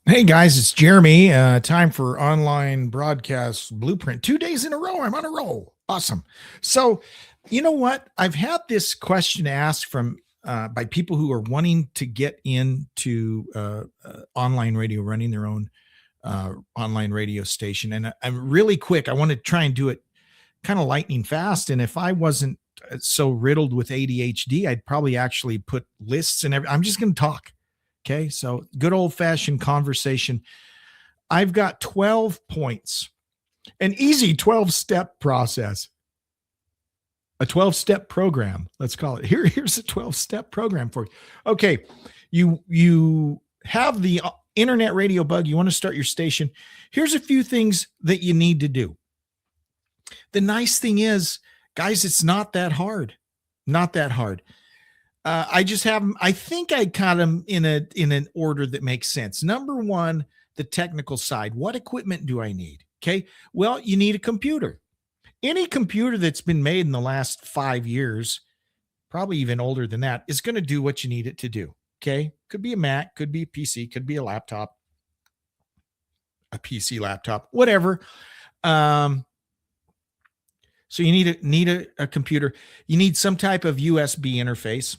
Hey guys, it's Jeremy. Time for online broadcast blueprint. 2 days in a row. I'm on a roll. Awesome. So, you know what? I've had this question asked from by people who are wanting to get into online radio, running their own online radio station. And I'm really quick. I want to try and do it kind of lightning fast. And if I wasn't so riddled with ADHD, I'd probably actually put lists and I'm just going to talk. Okay, so good old fashioned conversation. I've got 12 points, an easy 12-step process, a 12-step program. Let's call it. Here's a 12-step program for you. Okay, you have the internet radio bug. You want to start your station. Here's a few things that you need to do. The nice thing is, guys, it's not that hard. Not that hard. I just have them. I think I got them in an order that makes sense. Number one, the technical side. What equipment do I need? Okay. Well, you need a computer. Any computer that's been made in the last 5 years, probably even older than that, is going to do what you need it to do. Okay. Could be a Mac, could be a PC, could be a laptop, a PC laptop, whatever. So you need a computer. You need some type of USB interface.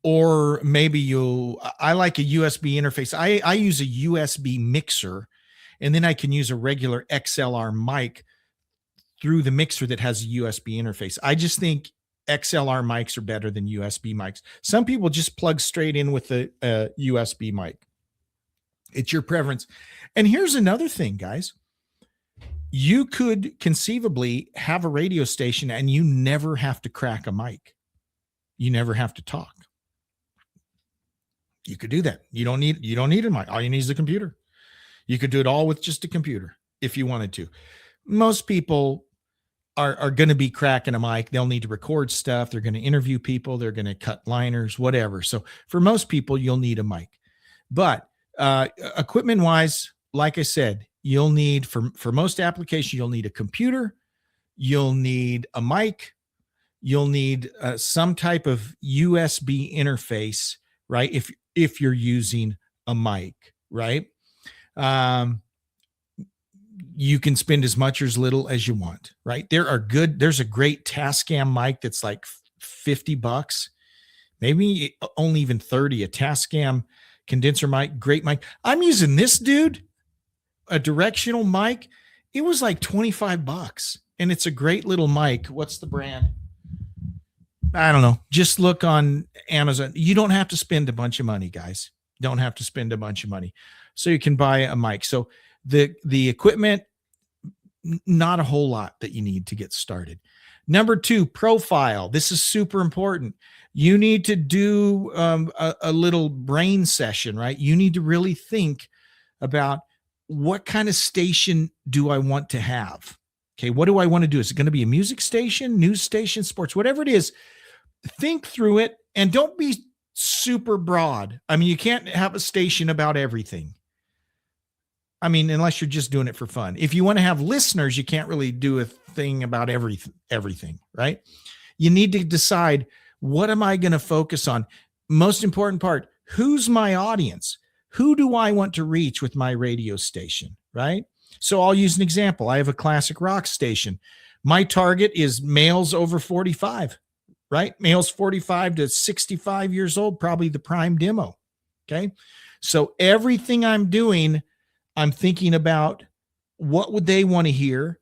Or maybe I like a USB interface. I use a USB mixer, and then I can use a regular XLR mic through the mixer that has a USB interface. I just think XLR mics are better than USB mics. Some people just plug straight in with a USB mic. It's your preference. And here's another thing, guys. You could conceivably have a radio station and you never have to crack a mic. You never have to talk. You could do that. You don't need a mic. All you need is a computer. You could do it all with just a computer if you wanted to. Most people are going to be cracking a mic. They'll need to record stuff. They're going to interview people. They're going to cut liners, whatever. So for most people, you'll need a mic. But equipment wise, like I said, you'll need for most applications, you'll need a computer. You'll need a mic. You'll need some type of USB interface, right? If you're using a mic, right? You can spend as much or as little as you want, right? There's a great Tascam mic that's like $50, maybe only even 30, a Tascam condenser mic, great mic. I'm using this dude, a directional mic. It was like $25 and it's a great little mic. What's the brand? I don't know. Just look on Amazon. You don't have to spend a bunch of money, guys. Don't have to spend a bunch of money. So you can buy a mic. So the equipment, not a whole lot that you need to get started. Number two, profile. This is super important. You need to do a little brain session, right? You need to really think about what kind of station do I want to have? Okay, what do I want to do? Is it going to be a music station, news station, sports, whatever it is? Think through it and don't be super broad. I mean, you can't have a station about everything. I mean, unless you're just doing it for fun. If you want to have listeners, you can't really do a thing about everything, right? You need to decide, what am I going to focus on? Most important part, who's my audience? Who do I want to reach with my radio station, right? So I'll use an example. I have a classic rock station. My target is males over 45, right? Males 45 to 65 years old, probably the prime demo. Okay. So everything I'm doing, I'm thinking about what would they want to hear?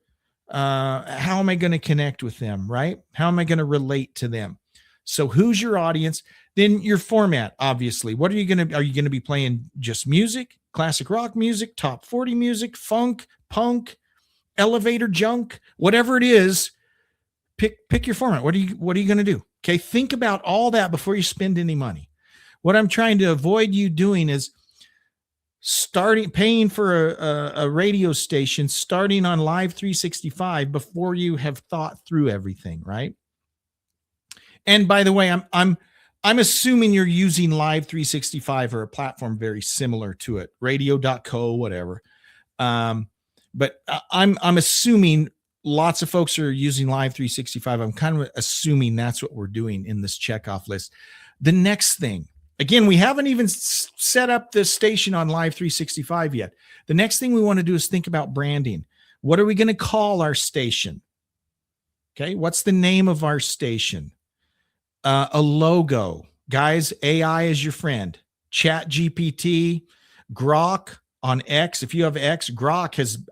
How am I going to connect with them? Right? How am I going to relate to them? So who's your audience? Then your format, obviously. Are you going to be playing just music, classic rock music, top 40 music, funk, punk, elevator junk, whatever it is? Pick your format. What are you going to do? Okay. Think about all that before you spend any money. What I'm trying to avoid you doing is paying for a radio station, starting on Live365 before you have thought through everything. Right. And by the way, I'm assuming you're using Live365 or a platform very similar to it, radio.co, whatever. But I'm assuming lots of folks are using Live365. I'm kind of assuming that's what we're doing in this checkoff list. The next thing, Again, we haven't even set up this station on Live 365 yet. The next thing we want to do is think about branding. What are we going to call our station? Okay, what's the name of our station? A logo. Guys, AI is your friend. Chat GPT, Grok on X. If you have X,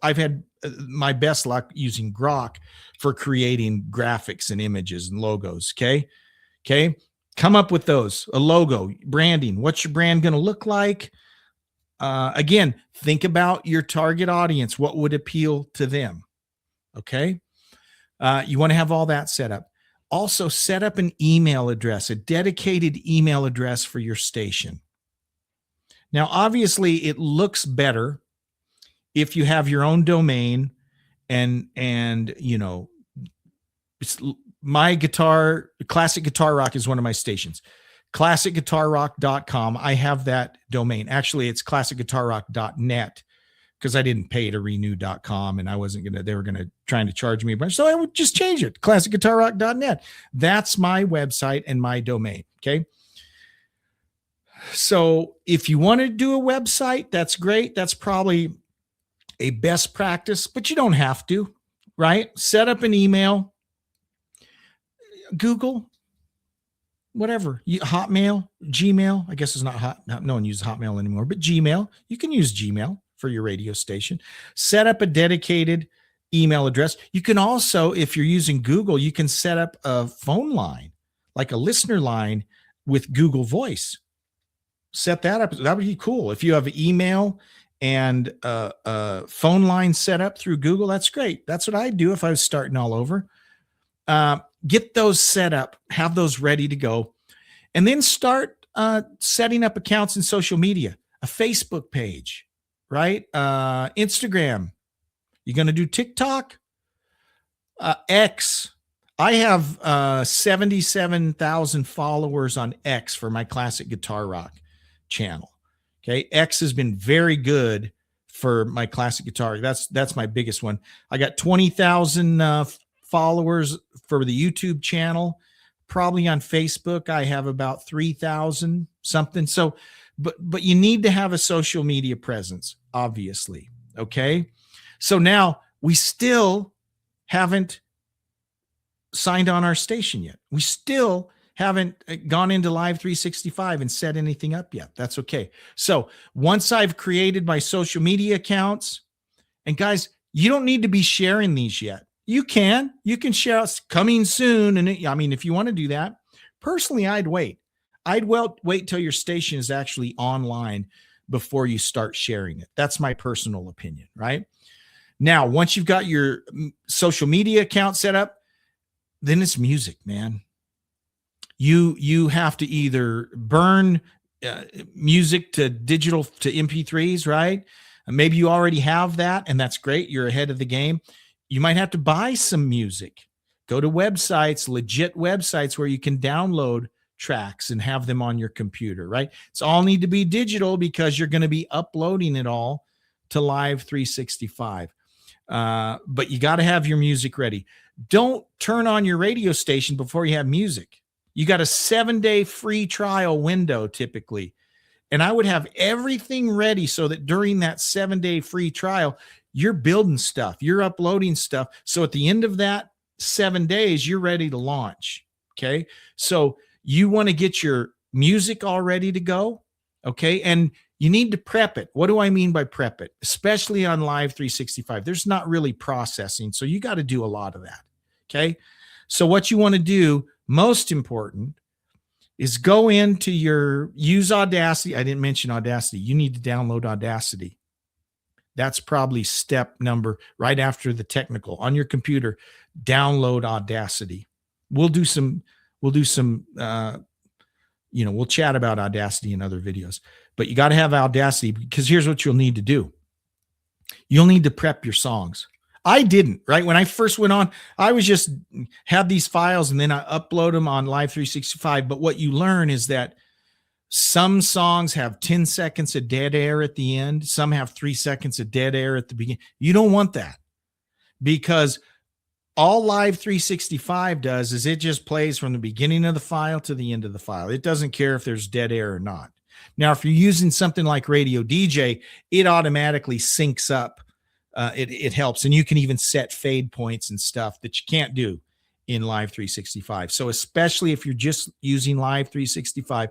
I've had my best luck using Grok for creating graphics and images and logos. Okay. Come up with those. A logo, branding. What's your brand going to look like? Again, think about your target audience. What would appeal to them? Okay. You want to have all that set up. Also, set up an email address, a dedicated email address for your station. Now, obviously, it looks better if you have your own domain and it's my guitar, Classic Guitar Rock is one of my stations. ClassicGuitarRock.com. I have that domain. Actually, it's ClassicGuitarRock.net because I didn't pay to renew.com and they were trying to charge me a bunch. So I would just change it. ClassicGuitarRock.net. That's my website and my domain. Okay. So if you want to do a website, that's great. That's probably a best practice, but you don't have to, right? Set up an email, Google, whatever, Hotmail, Gmail. I guess it's not hot. No one uses Hotmail anymore, but Gmail, you can use Gmail for your radio station. Set up a dedicated email address. You can also, if you're using Google, you can set up a phone line, like a listener line with Google Voice. Set that up. That would be cool. If you have an email and a phone line set up through Google, that's great. That's what I'd do if I was starting all over. Get those set up, have those ready to go, and then start setting up accounts in social media, a Facebook page, right? Instagram. You're going to do TikTok? X. I have 77,000 followers on X for my Classic Guitar Rock channel. Okay. X has been very good for my classic guitar. That's my biggest one. I got 20,000 followers for the YouTube channel. Probably on Facebook, I have about 3,000 something. So, but you need to have a social media presence, obviously. Okay. So now we still haven't signed on our station yet. We still haven't gone into Live 365 and set anything up yet. That's okay. So once I've created my social media accounts, and guys, you don't need to be sharing these yet. You can share us coming soon. And if you want to do that, personally, I'd wait. I'd wait till your station is actually online before you start sharing it. That's my personal opinion, right? Now, once you've got your social media account set up, then it's music, man. You have to either burn music to digital to MP3s, right? Maybe you already have that, and that's great. You're ahead of the game. You might have to buy some music. Go to websites, legit websites where you can download tracks and have them on your computer, right? It's all need to be digital because you're going to be uploading it all to Live 365. But you got to have your music ready. Don't turn on your radio station before you have music. You got a 7-day free trial window typically. And I would have everything ready so that during that 7-day free trial, you're building stuff, you're uploading stuff. So at the end of that 7 days, you're ready to launch. Okay. So you want to get your music all ready to go. Okay. And you need to prep it. What do I mean by prep it? Especially on Live 365, there's not really processing. So you got to do a lot of that. Okay. So what you want to do, most important, is go into use Audacity. I didn't mention Audacity. You need to download Audacity. That's probably step number right after the technical on your computer. Download Audacity. We'll chat about Audacity in other videos, but you got to have Audacity because here's what you'll need to do. You'll need to prep your songs. I didn't, right? When I first went on, I was just had these files and then I upload them on Live 365. But what you learn is that some songs have 10 seconds of dead air at the end. Some have 3 seconds of dead air at the beginning. You don't want that because All Live365 does is it just plays from the beginning of the file to the end of the file. It doesn't care if there's dead air or not. Now, if you're using something like Radio DJ, it automatically syncs up. It helps. And you can even set fade points and stuff that you can't do in Live365. So especially if you're just using Live365,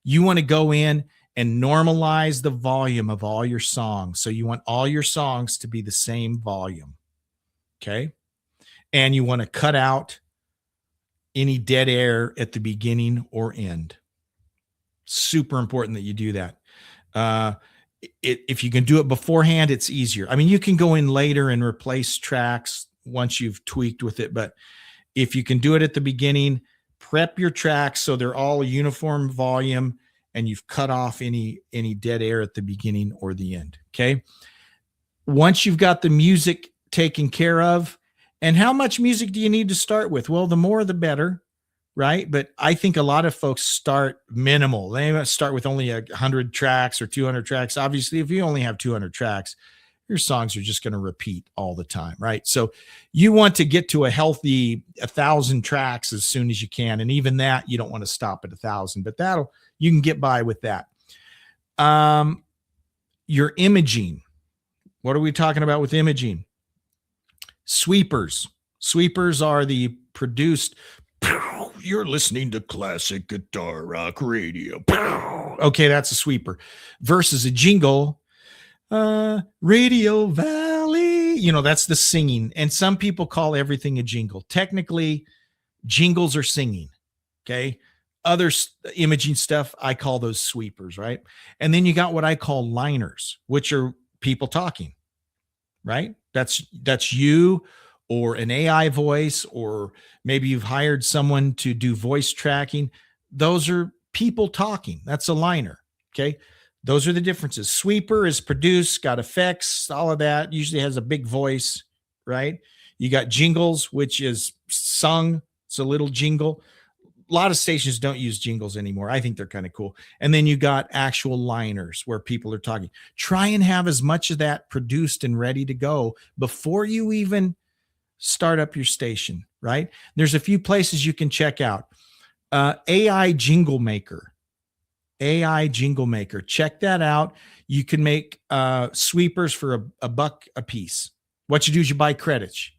you want to go in and normalize the volume of all your songs. So you want all your songs to be the same volume. Okay. And you want to cut out any dead air at the beginning or end. Super important that you do that. If you can do it beforehand, it's easier. I mean, you can go in later and replace tracks once you've tweaked with it. But if you can do it at the beginning, prep your tracks so they're all a uniform volume and you've cut off any dead air at the beginning or the end. Okay. Once you've got the music taken care of, and how much music do you need to start with? Well, the more, the better, right? But I think a lot of folks start minimal. They start with only 100 tracks or 200 tracks. Obviously, if you only have 200 tracks, your songs are just going to repeat all the time, right? So you want to get to a healthy 1,000 tracks as soon as you can. And even that, you don't want to stop at 1,000, but you can get by with that. Your imaging. What are we talking about with imaging? Sweepers. Sweepers are the produced. You're listening to classic guitar rock radio. Okay, that's a sweeper. Versus a jingle. Radio Valley. That's the singing. And some people call everything a jingle. Technically, jingles are singing. Okay. Other imaging stuff, I call those sweepers, right? And then you got what I call liners, which are people talking, right? That's you or an AI voice, or maybe you've hired someone to do voice tracking. Those are people talking. That's a liner. Okay. Those are the differences. Sweeper is produced, got effects, all of that. Usually has a big voice, right? You got jingles, which is sung. It's a little jingle. A lot of stations don't use jingles anymore. I think they're kind of cool. And then you got actual liners where people are talking. Try and have as much of that produced and ready to go before you even start up your station, right? There's a few places you can check out. AI Jingle Maker. AI Jingle Maker. Check that out. You can make sweepers for $1 a piece. What you do is you buy credits.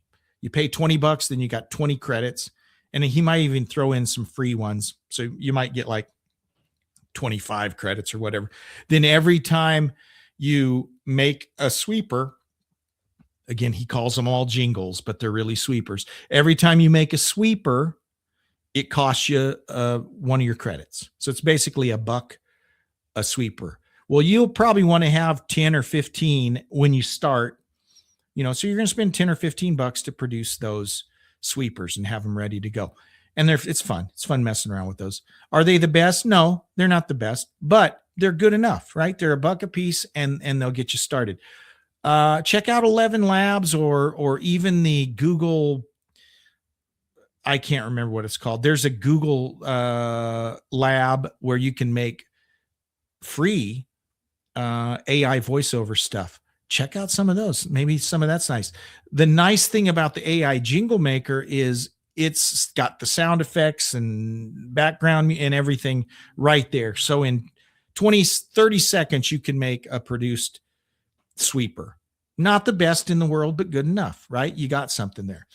You pay $20, then you got 20 credits. And he might even throw in some free ones. So you might get like 25 credits or whatever. Then every time you make a sweeper, again, he calls them all jingles, but they're really sweepers. Every time you make a sweeper, it costs you one of your credits. So it's basically $1 a sweeper. Well, you'll probably want to have 10 or 15 when you start, so you're going to spend 10 or 15 bucks to produce those sweepers and have them ready to go. And it's fun. It's fun messing around with those. Are they the best? No, they're not the best, but they're good enough, right? They're $1 a piece and they'll get you started. Check out 11 Labs or even the Google. I can't remember what it's called. There's a Google lab where you can make free AI voiceover stuff. Check out some of those. Maybe some of that's nice. The nice thing about the AI Jingle Maker is it's got the sound effects and background and everything right there. So in 30 seconds, you can make a produced sweeper. Not the best in the world, but good enough, right? You got something there.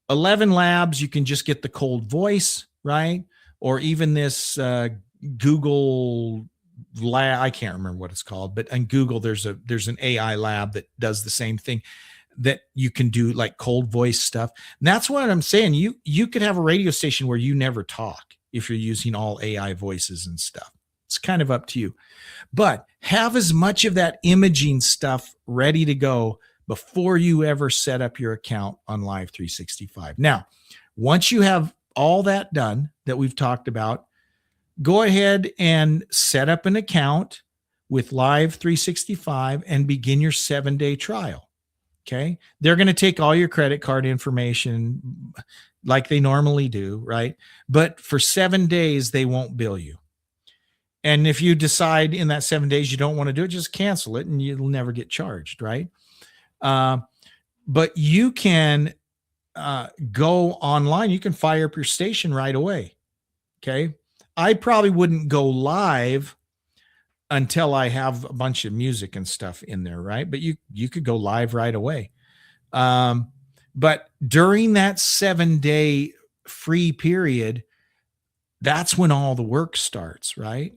11 Labs, you can just get the cold voice, right? Or even this Google lab, I can't remember what it's called, but on Google, there's an AI lab that does the same thing, that you can do like cold voice stuff. And that's what I'm saying. You could have a radio station where you never talk if you're using all AI voices and stuff. It's kind of up to you, but have as much of that imaging stuff ready to go before you ever set up your account on Live365. Now, once you have all that done that we've talked about, go ahead and set up an account with Live365 and begin your 7-day trial. Okay. They're going to take all your credit card information like they normally do, right? But for 7 days, they won't bill you. And if you decide in that 7 days you don't want to do it, just cancel it and you'll never get charged, right? but you can go online. You can fire up your station right away. Okay. I probably wouldn't go live until I have a bunch of music and stuff in there, right? But you could go live right away. Um, but during that 7-day free period, that's when all the work starts, right?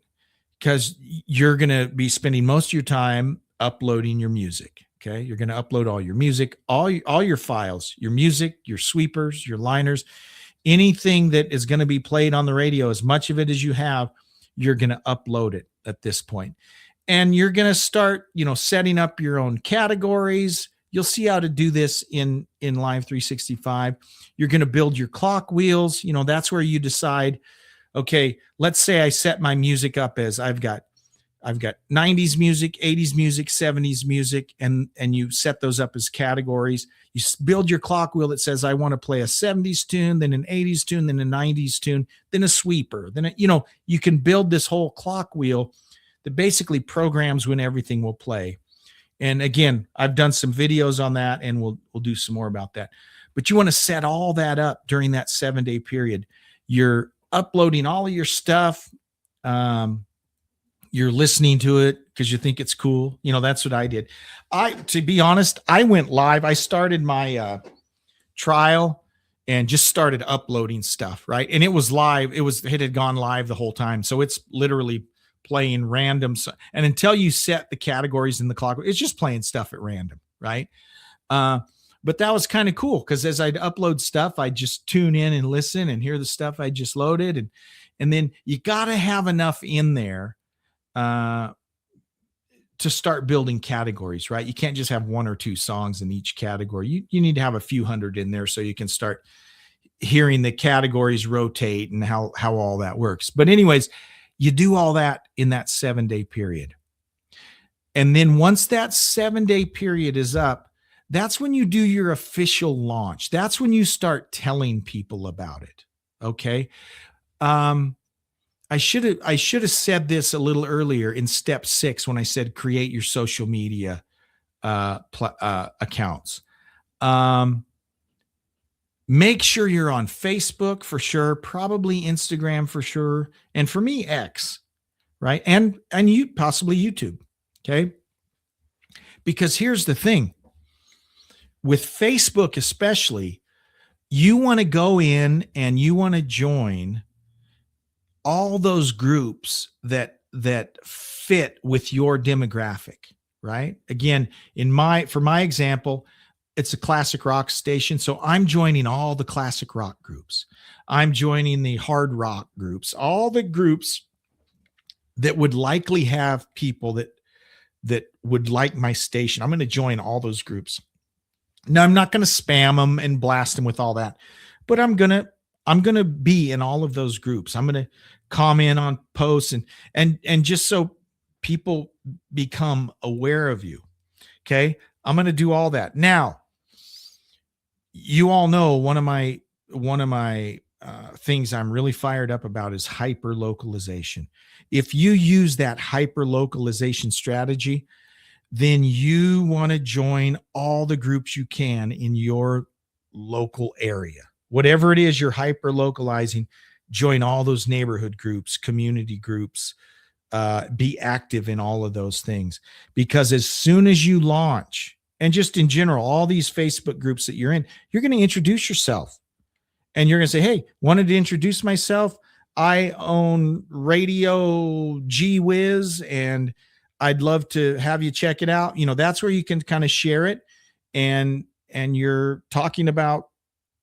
Because you're going to be spending most of your time uploading your music. Okay. You're going to upload all your music, all your files, your music, your sweepers, your liners, anything that is going to be played on the radio, as much of it as you have, you're going to upload it at this point. And you're going to start, setting up your own categories. You'll see how to do this in Live365. You're going to build your clock wheels. That's where you decide, okay, let's say I set my music up as I've got 90s music, 80s music, 70s music, and you set those up as categories. You build your clock wheel that says I want to play a 70s tune, then an 80s tune, then a 90s tune, then a sweeper. Then you can build this whole clock wheel that basically programs when everything will play. And again, I've done some videos on that, and we'll do some more about that. But you want to set all that up during that 7-day period. You're uploading all of your stuff. You're listening to it because you think it's cool. That's what I did. To be honest, I went live. I started my trial and just started uploading stuff, right? And it was live. It had gone live the whole time. So it's literally playing random. And until you set the categories in the clock, it's just playing stuff at random, right? But that was kind of cool because as I'd upload stuff, I'd just tune in and listen and hear the stuff I just loaded. And then you got to have enough in there to start building categories, right? You can't just have 1 or 2 songs in each category. You need to have a few hundred in there so you can start hearing the categories rotate and how all that works. But anyways, you do all that in that 7-day period. And then once that 7-day period is up, that's when you do your official launch. That's when you start telling people about it. Okay. I should have said this a little earlier in step 6 when I said create your social media accounts. Make sure you're on Facebook for sure, probably Instagram for sure, and for me, X, right? And you possibly YouTube, okay? Because here's the thing. With Facebook especially, you want to go in and you want to join all those groups that fit with your demographic, right? Again, for my example, it's a classic rock station. So I'm joining all the classic rock groups. I'm joining the hard rock groups, all the groups that would likely have people that would like my station. I'm going to join all those groups. Now, I'm not going to spam them and blast them with all that, but I'm going to be in all of those groups. I'm going to comment on posts and just so people become aware of you. Okay. I'm going to do all that. Now, you all know one of my things I'm really fired up about is hyper localization. If you use that hyper localization strategy, then you want to join all the groups you can in your local area. Whatever it is you're hyper localizing, join all those neighborhood groups, community groups, be active in all of those things. Because as soon as you launch, and just in general, all these Facebook groups that you're in, you're going to introduce yourself. And you're going to say, hey, wanted to introduce myself. I own Radio Gee Whiz, and I'd love to have you check it out. That's where you can kind of share it. And you're talking about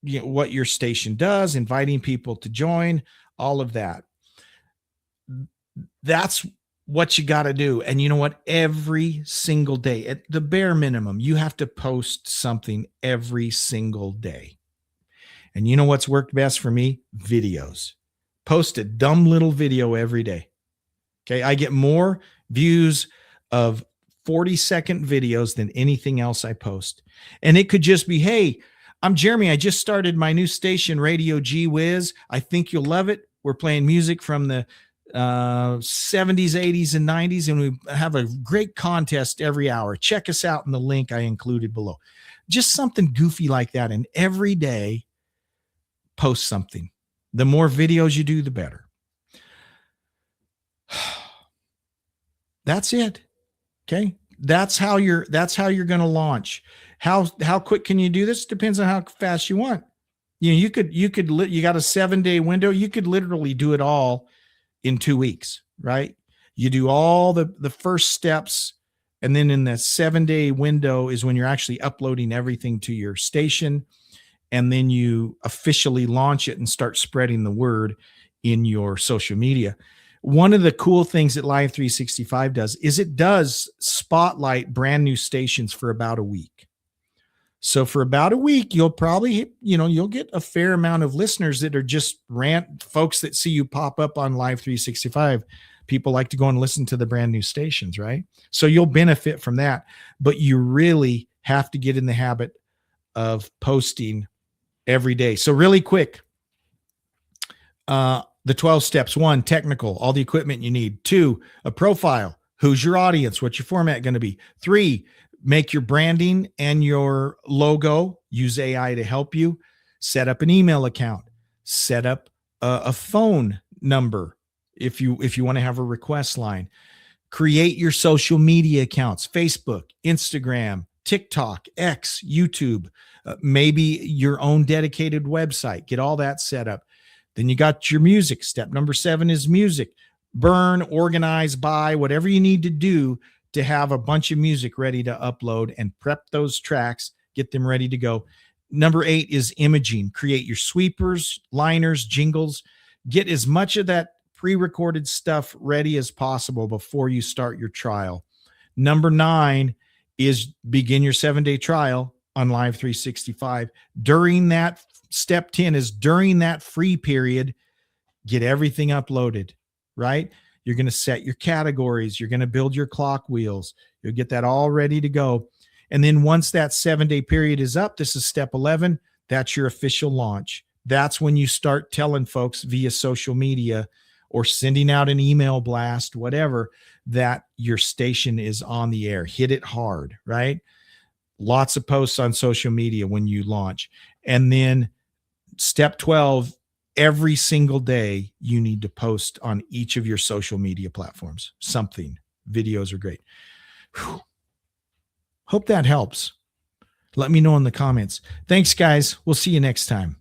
what your station does, inviting people to join, all of that. That's what you got to do. And you know what? Every single day, at the bare minimum, you have to post something every single day. And you know what's worked best for me? Videos. Post a dumb little video every day. Okay. I get more views of 40-second videos than anything else I post. And it could just be, hey, I'm Jeremy. I just started my new station, Radio Gee Whiz. I think you'll love it. We're playing music from the 70s, 80s, and 90s, and we have a great contest every hour. Check us out in the link I included below. just something goofy like that. And every day post something. The more videos you do, the better. That's it. Okay. That's how you're going to launch. How quick can you do this? Depends on how fast you want. You got a 7-day window. You could literally do it all in 2 weeks, right? You do all the first steps, and then in the 7-day window is when you're actually uploading everything to your station, and then you officially launch it and start spreading the word in your social media. One of the cool things that Live365 does is it does spotlight brand new stations for about a week. So for about a week, you'll probably, you'll get a fair amount of listeners that are just folks that see you pop up on Live365. People like to go and listen to the brand new stations, right? So you'll benefit from that, but you really have to get in the habit of posting every day. So really quick, the 12 steps: 1, technical, all the equipment you need. 2, a profile. Who's your audience? What's your format going to be? 3, make your branding and your logo. Use AI to help you. Set up an email account. Set up a phone number if you want to have a request line. Create your social media accounts: Facebook, Instagram, TikTok, X, YouTube, maybe your own dedicated website. Get all that set up. Then you got your music. Step number 7 is music. Burn, organize, buy, whatever you need to do to have a bunch of music ready to upload, and prep those tracks, get them ready to go. Number 8 is imaging. Create your sweepers, liners, jingles. Get as much of that pre-recorded stuff ready as possible before you start your trial. Number 9 is begin your 7-day trial on Live365. During that, step 10 is during that free period, get everything uploaded, right? You're going to set your categories. You're going to build your clock wheels. You'll get that all ready to go. And then once that 7-day period is up, this is step 11. That's your official launch. That's when you start telling folks via social media or sending out an email blast, whatever, that your station is on the air. Hit it hard, right? Lots of posts on social media when you launch. And then step 12, every single day you need to post on each of your social media platforms. Something. Videos are great. Whew. Hope that helps. Let me know in the comments. Thanks, guys. We'll see you next time.